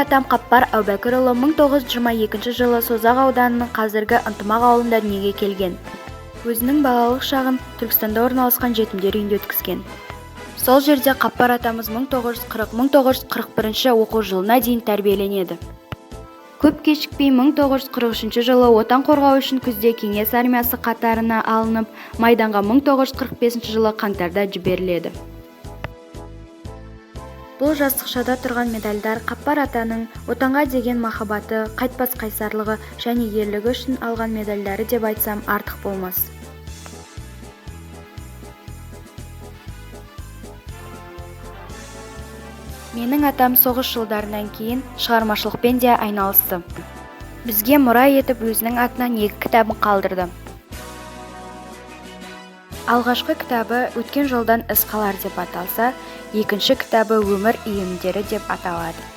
атам Қаппар Әубәкірұлы 1922 жылы Созақ ауданының қазіргі Ынтымақ ауылында дүниеге келген. Өзінің балалық шағын Түркістанда орналасқан жетімдер үйінде өткізген. Сол жерде Қаппар атамыз 1940-1941 оқу жылына дейін тәрбиеленеді. Көп кешікпей 1943 жылы отан қорғау үшін күзде Кеңес армиясы қатарына алынып, майданға 1945 жылы қаңтарда жіберіледі. Бұл жастықшада тұрған медальдар Қаппар атаның отанға деген махаббаты, қайтпас қайсарлығы және ерлігі үшін алған медальдары деп айтсам артық болмас. Менің атам соғыс жылдарынан кейін шығармашылықпен де айналысты. Бізге мұра етіп өзінің атынан 2 кітабын қалдырды. Алғашқы кітабы «Өткен жолдан із қалар» деп аталса, екінші кітабы «Өмір иірімдері» деп аталады.